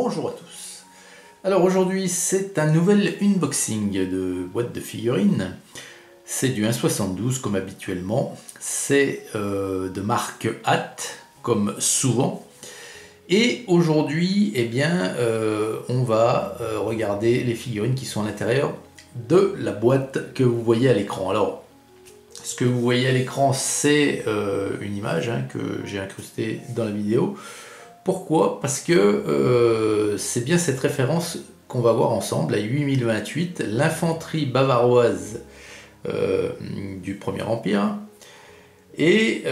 Bonjour à tous. Alors aujourd'hui c'est un nouvel unboxing de boîte de figurines. C'est du 1,72 comme habituellement. C'est de marque Hat comme souvent. Et aujourd'hui eh bien on va regarder les figurines qui sont à l'intérieur de la boîte que vous voyez à l'écran. Alors ce que vous voyez à l'écran c'est une image que j'ai incrustée dans la vidéo. Pourquoi? Parce que c'est bien cette référence qu'on va voir ensemble, la 8028, l'infanterie bavaroise du Premier Empire. Et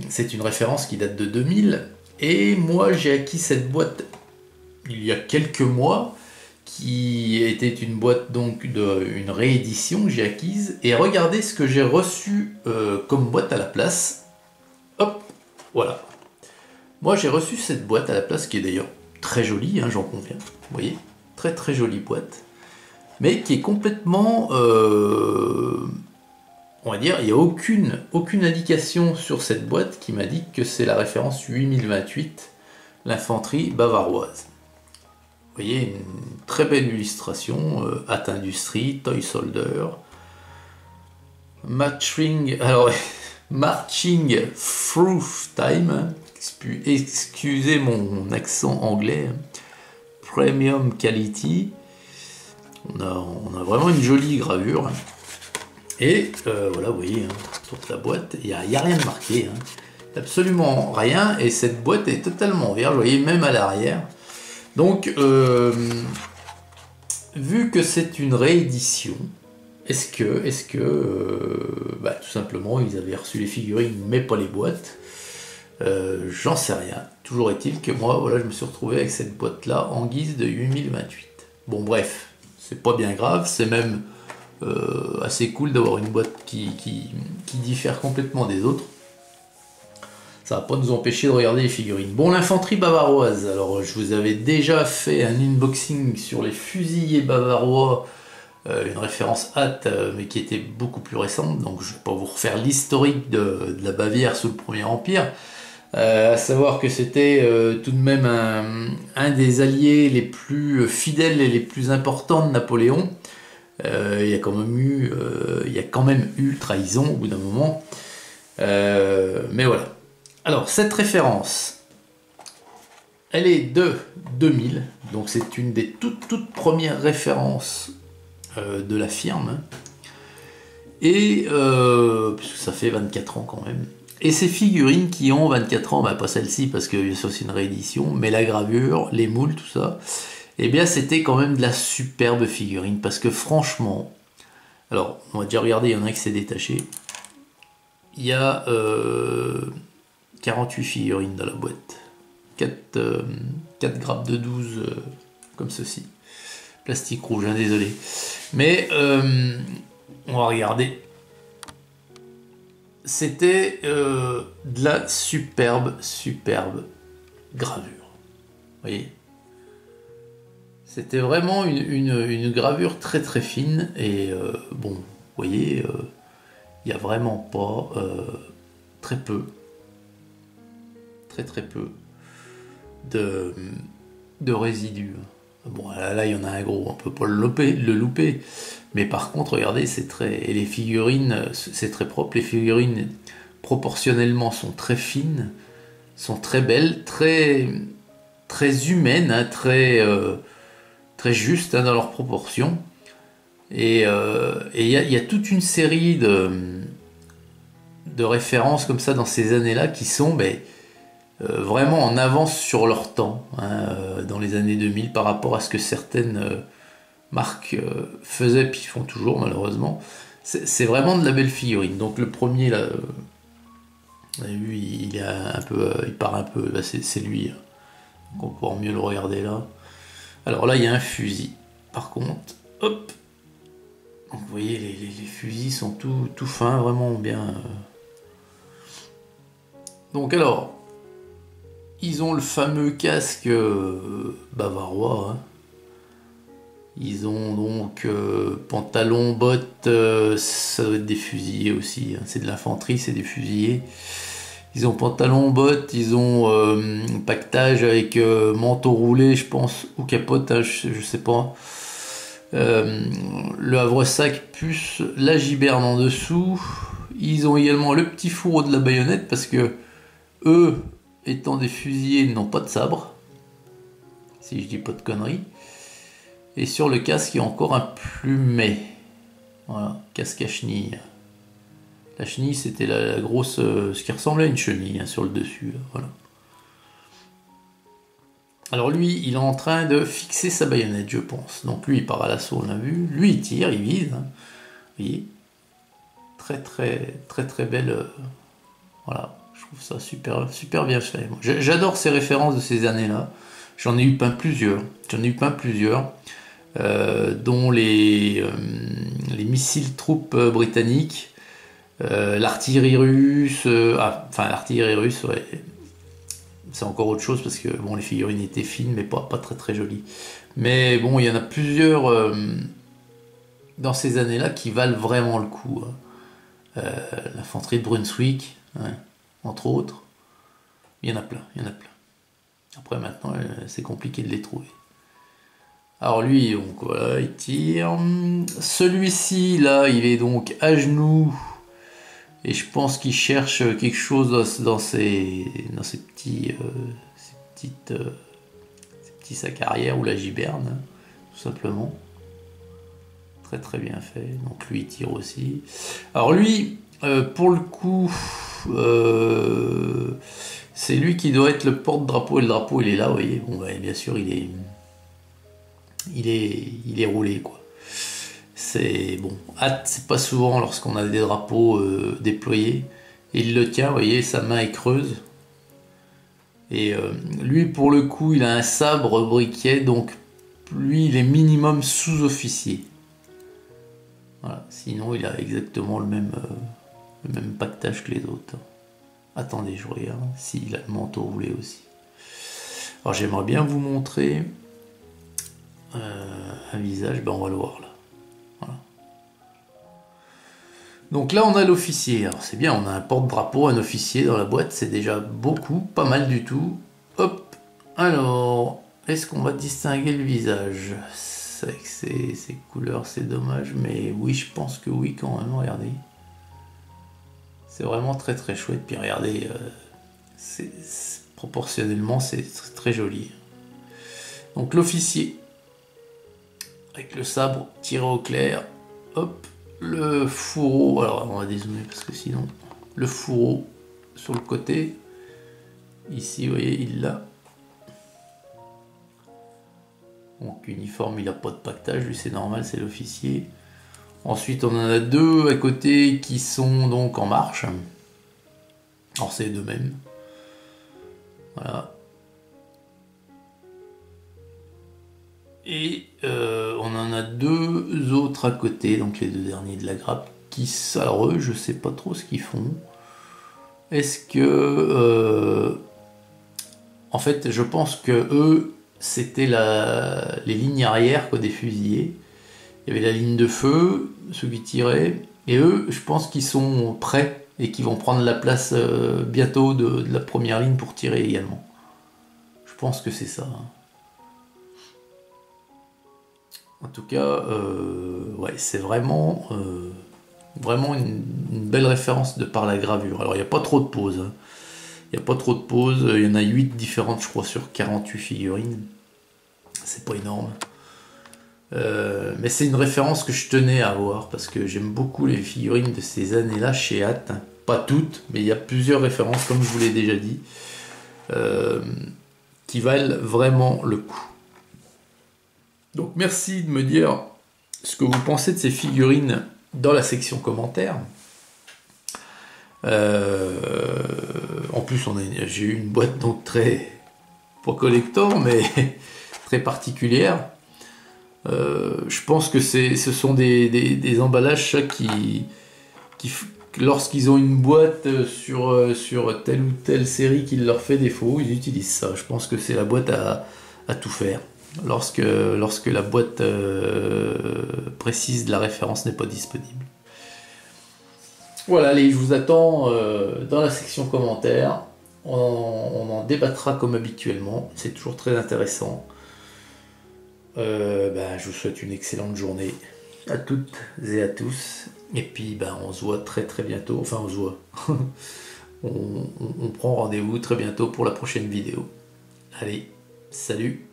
c'est une référence qui date de 2000. Et moi j'ai acquis cette boîte il y a quelques mois, qui était une boîte donc une réédition que j'ai acquise. Et regardez ce que j'ai reçu comme boîte à la place. Hop, voilà. Moi j'ai reçu cette boîte à la place qui est d'ailleurs très jolie, j'en conviens. Vous voyez, très très jolie boîte. Mais qui est complètement... on va dire, il n'y a aucune indication sur cette boîte qui m'indique que c'est la référence 8028, l'infanterie bavaroise. Vous voyez, une très belle illustration, Hat Industries, Toy Soldier, Marching Through Time, excusez mon accent anglais, Premium Quality. On a vraiment une jolie gravure. Et voilà, vous voyez, toute la boîte, il n'y a rien de marqué, absolument rien, et cette boîte est totalement vierge, vous voyez, même à l'arrière. Donc, vu que c'est une réédition, est-ce que tout simplement, ils avaient reçu les figurines, mais pas les boîtes? J'en sais rien. Toujours est-il que moi, voilà, je me suis retrouvé avec cette boîte-là en guise de 8028. Bon, bref, c'est pas bien grave, c'est même... assez cool d'avoir une boîte qui diffère complètement des autres. Ça va pas nous empêcher de regarder les figurines. Bon, l'infanterie bavaroise, alors je vous avais déjà fait un unboxing sur les fusiliers bavarois, une référence Hat, mais qui était beaucoup plus récente, donc je vais pas vous refaire l'historique de la Bavière sous le Premier Empire. À savoir que c'était tout de même un des alliés les plus fidèles et les plus importants de Napoléon. Il y a quand même eu trahison au bout d'un moment. Mais voilà. Alors, cette référence, elle est de 2000. Donc, c'est une des toutes premières références de la firme. Et, puisque ça fait 24 ans quand même. Et ces figurines qui ont 24 ans, pas celle-ci, parce que c'est une réédition, mais la gravure, les moules, tout ça... Eh bien, c'était quand même de la superbe figurine, parce que franchement, alors, on va déjà regarder, il y en a un qui s'est détaché. Il y a 48 figurines dans la boîte. 4 grappes de 12, comme ceci. Plastique rouge, désolé. Mais, on va regarder. C'était de la superbe gravure. Vous voyez ? C'était vraiment une gravure très très fine et bon, vous voyez, il n'y a vraiment pas très peu de résidus. Bon, là il y en a un gros, on peut pas le louper, mais par contre regardez, et les figurines, c'est très propre. Les figurines proportionnellement sont très fines, sont très belles, très humaines, très juste dans leurs proportions, et il y a toute une série de références comme ça dans ces années-là qui sont vraiment en avance sur leur temps, dans les années 2000 par rapport à ce que certaines marques faisaient, puis font toujours malheureusement. C'est vraiment de la belle figurine. Donc le premier là, vous avez vu, il part un peu, c'est lui, donc on pourra mieux le regarder là. Alors là, il y a un fusil. Par contre, hop. Donc, vous voyez, les fusils sont tout fins, vraiment bien. Donc alors, ils ont le fameux casque bavarois. Ils ont donc pantalon, bottes, ça doit être des fusiliers aussi. C'est de l'infanterie, c'est des fusiliers. Ils ont pantalon, bottes, ils ont paquetage avec manteau roulé, je pense, ou capote, hein, je sais pas. Le havre-sac plus la giberne en dessous. Ils ont également le petit fourreau de la baïonnette parce que eux, étant des fusiliers, n'ont pas de sabre. Si je dis pas de conneries. Et sur le casque, il y a encore un plumet. Voilà, casque à chenille. La chenille, c'était la grosse, ce qui ressemblait à une chenille, hein, sur le dessus. Là, voilà. Alors lui, il est en train de fixer sa baïonnette, je pense. Donc lui, il part à l'assaut, on a vu. Lui, il tire, il vise. Hein. Vous voyez, très belle. Voilà, je trouve ça super bien fait. J'adore ces références de ces années-là. J'en ai eu peint plusieurs. Dont les missiles troupes britanniques, l'artillerie russe. L'artillerie russe, ouais. C'est encore autre chose parce que bon, les figurines étaient fines, mais pas très jolies. Mais bon, il y en a plusieurs dans ces années-là qui valent vraiment le coup. Hein. L'infanterie de Brunswick, hein, entre autres. Il y en a plein. Après, maintenant, c'est compliqué de les trouver. Alors lui, donc voilà, il tire. Celui-ci, là, il est donc à genoux. Et je pense qu'il cherche quelque chose dans ces petits sacs arrière ou la giberne, hein, tout simplement. Très bien fait. Donc lui, il tire aussi. Alors lui, pour le coup, c'est lui qui doit être le porte-drapeau. Et le drapeau, il est là, vous voyez. Bon, bah, bien sûr, il est roulé, quoi. C'est bon, c'est pas souvent lorsqu'on a des drapeaux déployés. Il le tient, vous voyez, sa main est creuse. Et lui, pour le coup, il a un sabre briquet, donc lui, il est minimum sous-officier. Voilà, sinon, il a exactement le même pactage que les autres. Attendez, je regarde s'il a le manteau roulé aussi. Alors, j'aimerais bien vous montrer un visage, ben on va le voir là. Voilà. Donc là on a l'officier, alors c'est bien, on a un porte-drapeau, un officier dans la boîte, c'est déjà beaucoup, pas mal du tout. Hop, alors, est-ce qu'on va distinguer le visage? C'est avec ces couleurs, c'est dommage, mais oui, je pense que oui quand même, regardez. C'est vraiment très chouette, puis regardez, proportionnellement c'est très joli. Donc l'officier, avec le sabre tiré au clair, hop, le fourreau, alors on va dézoomer parce que sinon, le fourreau sur le côté, ici vous voyez il l'a. Donc uniforme, il n'a pas de pactage, lui c'est normal, c'est l'officier. Ensuite on en a deux à côté qui sont donc en marche. Alors c'est les deux mêmes. Voilà. Et on en a deux autres à côté, donc les deux derniers de la grappe, qui, alors eux, je sais pas trop ce qu'ils font. Est-ce que... en fait, je pense que eux, c'était les lignes arrière quoi, des fusiliers. Il y avait la ligne de feu, ceux qui tiraient, et eux, je pense qu'ils sont prêts et qu'ils vont prendre la place bientôt de la première ligne pour tirer également. Je pense que c'est ça. Hein. En tout cas, ouais, c'est vraiment une belle référence de par la gravure. Alors, il n'y a pas trop de pauses. Hein. Il n'y a pas trop de pauses. Il y en a 8 différentes, je crois, sur 48 figurines. C'est pas énorme. Mais c'est une référence que je tenais à avoir parce que j'aime beaucoup les figurines de ces années-là chez Hat. Hein. Pas toutes, mais il y a plusieurs références, comme je vous l'ai déjà dit, qui valent vraiment le coup. Donc merci de me dire ce que vous pensez de ces figurines dans la section commentaires. En plus, j'ai eu une boîte donc pas collector, mais très particulière. Je pense que ce sont des emballages ça, qui lorsqu'ils ont une boîte sur telle ou telle série qui leur fait défaut, ils utilisent ça. Je pense que c'est la boîte à tout faire. Lorsque la boîte précise de la référence n'est pas disponible. Voilà, allez, je vous attends dans la section commentaires. On en débattra comme habituellement. C'est toujours très intéressant. Je vous souhaite une excellente journée à toutes et à tous. Et puis on se voit très très bientôt. Enfin on se voit. on prend rendez-vous très bientôt pour la prochaine vidéo. Allez, salut!